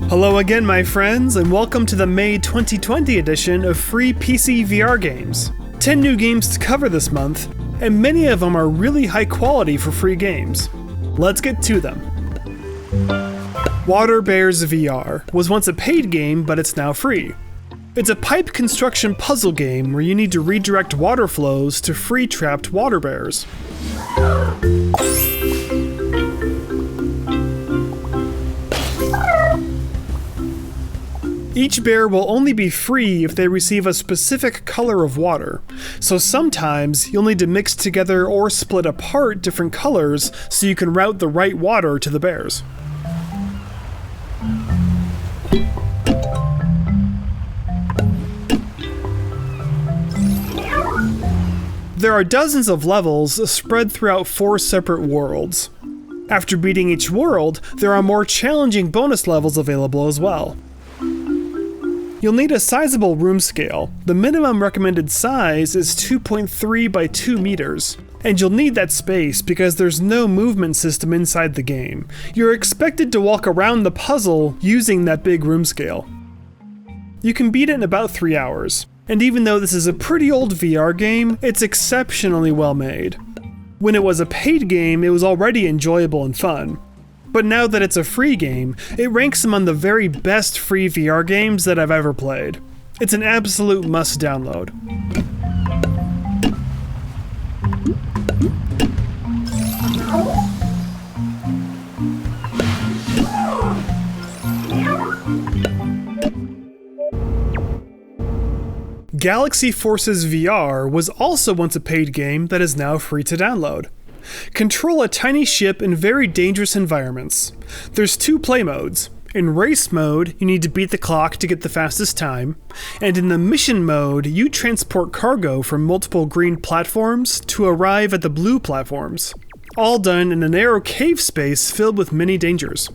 Hello again, my friends, and welcome to the May 2020 edition of Free PC VR Games. 10 new games to cover this month, and many of them are really high quality for free games. Let's get to them. Water Bears VR was once a paid game, but it's now free. It's a pipe construction puzzle game where you need to redirect water flows to free trapped water bears. Each bear will only be free if they receive a specific color of water, so sometimes you'll need to mix together or split apart different colors so you can route the right water to the bears. There are dozens of levels spread throughout 4 separate worlds. After beating each world, there are more challenging bonus levels available as well. You'll need a sizable room scale. The minimum recommended size is 2.3 by 2 meters. And you'll need that space because there's no movement system inside the game. You're expected to walk around the puzzle using that big room scale. You can beat it in about 3 hours. And even though this is a pretty old VR game, it's exceptionally well made. When it was a paid game, it was already enjoyable and fun. But now that it's a free game, it ranks among the very best free VR games that I've ever played. It's an absolute must download. Galaxy Forces VR was also once a paid game that is now free to download. Control a tiny ship in very dangerous environments. There's 2 play modes. In race mode, you need to beat the clock to get the fastest time, and in the mission mode, you transport cargo from multiple green platforms to arrive at the blue platforms. All done in a narrow cave space filled with many dangers.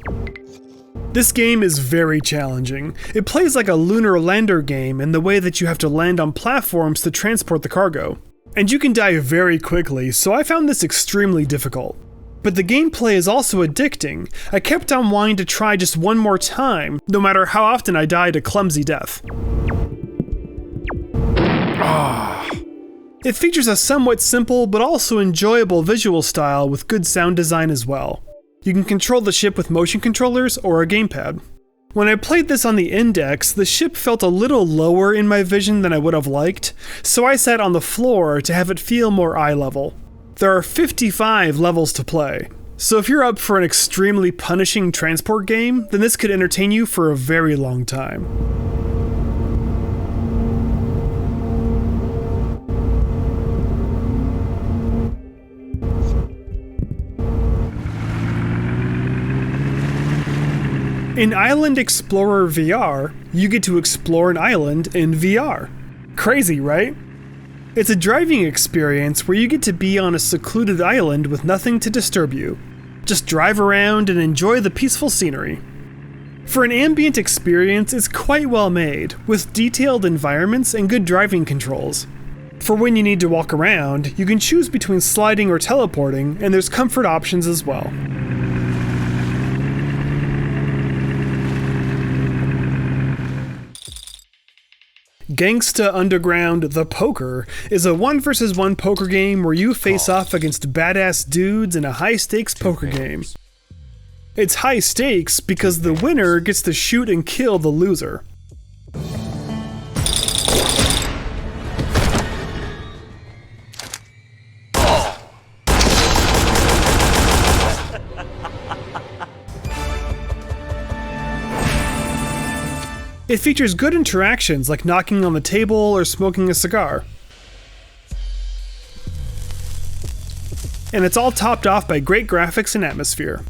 This game is very challenging. It plays like a lunar lander game in the way that you have to land on platforms to transport the cargo. And you can die very quickly, so I found this extremely difficult. But the gameplay is also addicting. I kept on wanting to try just one more time, no matter how often I died a clumsy death. It features a somewhat simple but also enjoyable visual style with good sound design as well. You can control the ship with motion controllers or a gamepad. When I played this on the Index, the ship felt a little lower in my vision than I would have liked, so I sat on the floor to have it feel more eye level. There are 55 levels to play, so if you're up for an extremely punishing transport game, then this could entertain you for a very long time. In Island Explorer VR, you get to explore an island in VR. Crazy, right? It's a driving experience where you get to be on a secluded island with nothing to disturb you. Just drive around and enjoy the peaceful scenery. For an ambient experience, it's quite well made, with detailed environments and good driving controls. For when you need to walk around, you can choose between sliding or teleporting, and there's comfort options as well. Gangsta Underground The Poker is a 1 vs 1 poker game where you face off against badass dudes in a high-stakes poker game. It's high stakes because the winner gets to shoot and kill the loser. It features good interactions like knocking on the table or smoking a cigar. And it's all topped off by great graphics and atmosphere.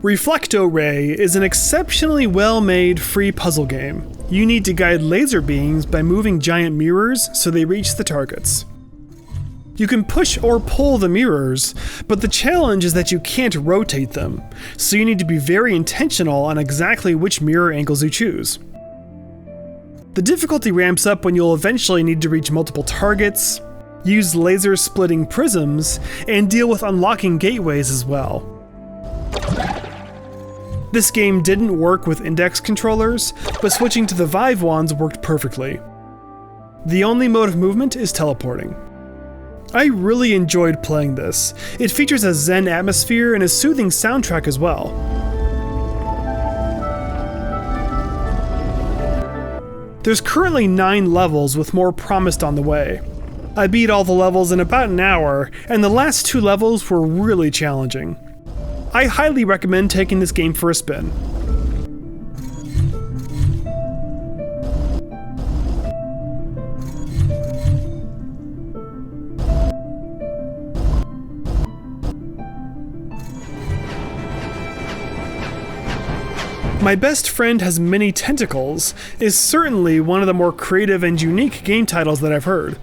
Reflecto Ray is an exceptionally well-made free puzzle game. You need to guide laser beams by moving giant mirrors so they reach the targets. You can push or pull the mirrors, but the challenge is that you can't rotate them, so you need to be very intentional on exactly which mirror angles you choose. The difficulty ramps up when you'll eventually need to reach multiple targets, use laser-splitting prisms, and deal with unlocking gateways as well. This game didn't work with index controllers, but switching to the Vive ones worked perfectly. The only mode of movement is teleporting. I really enjoyed playing this. It features a zen atmosphere and a soothing soundtrack as well. There's currently 9 levels with more promised on the way. I beat all the levels in about an hour, and the last 2 levels were really challenging. I highly recommend taking this game for a spin. My Best Friend Has Many Tentacles is certainly one of the more creative and unique game titles that I've heard.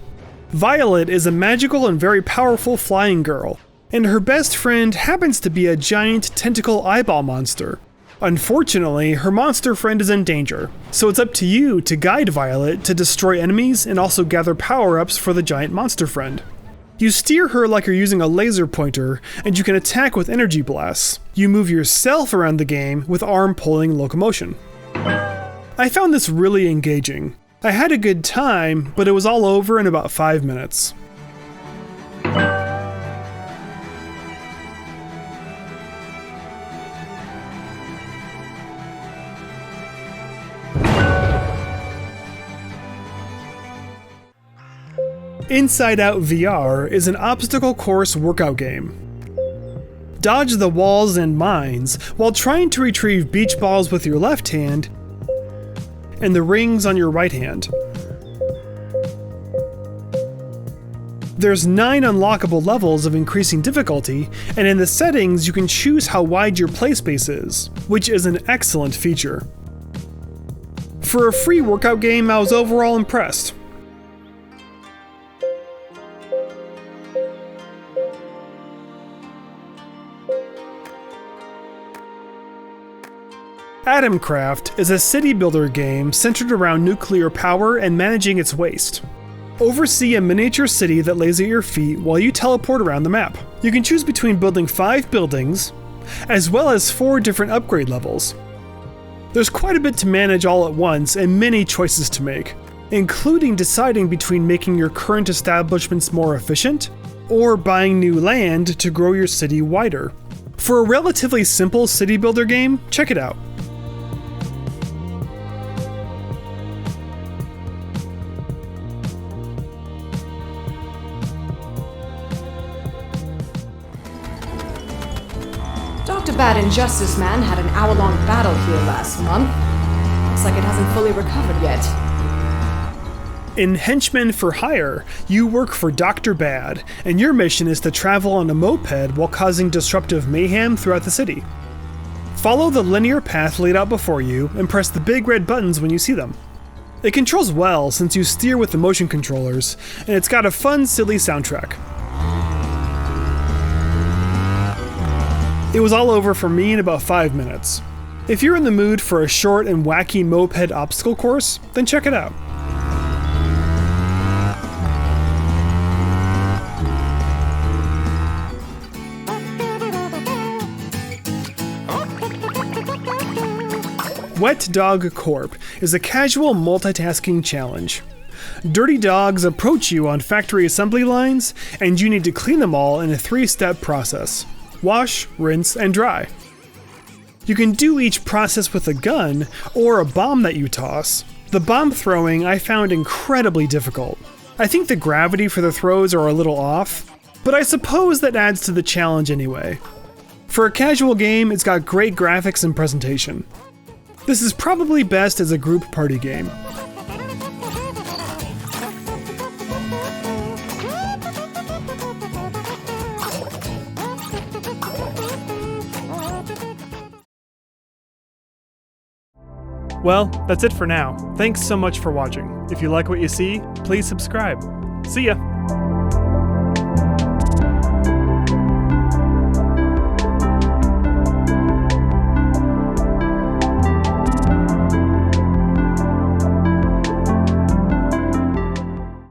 Violet is a magical and very powerful flying girl, and her best friend happens to be a giant tentacle eyeball monster. Unfortunately, her monster friend is in danger, so it's up to you to guide Violet to destroy enemies and also gather power-ups for the giant monster friend. You steer her like you're using a laser pointer, and you can attack with energy blasts. You move yourself around the game with arm-pulling locomotion. I found this really engaging. I had a good time, but it was all over in about 5 minutes. Inside Out VR is an obstacle course workout game. Dodge the walls and mines while trying to retrieve beach balls with your left hand and the rings on your right hand. There's 9 unlockable levels of increasing difficulty, and in the settings you can choose how wide your play space is, which is an excellent feature. For a free workout game, I was overall impressed. AtomKraft is a city builder game centered around nuclear power and managing its waste. Oversee a miniature city that lays at your feet while you teleport around the map. You can choose between building 5 buildings, as well as 4 different upgrade levels. There's quite a bit to manage all at once and many choices to make, including deciding between making your current establishments more efficient or buying new land to grow your city wider. For a relatively simple city builder game, check it out. Dr. Bad Injustice Man had an hour-long battle here last month. Looks like it hasn't fully recovered yet. In Henchman For Hire, you work for Dr. Bad, and your mission is to travel on a moped while causing disruptive mayhem throughout the city. Follow the linear path laid out before you, and press the big red buttons when you see them. It controls well since you steer with the motion controllers, and it's got a fun, silly soundtrack. It was all over for me in about 5 minutes. If you're in the mood for a short and wacky moped obstacle course, then check it out. Wet Dog Corp is a casual multitasking challenge. Dirty dogs approach you on factory assembly lines, and you need to clean them all in a 3-step process. Wash, rinse, and dry. You can do each process with a gun or a bomb that you toss. The bomb throwing I found incredibly difficult. I think the gravity for the throws are a little off, but I suppose that adds to the challenge anyway. For a casual game, it's got great graphics and presentation. This is probably best as a group party game. Well, that's it for now. Thanks so much for watching. If you like what you see, please subscribe. See ya!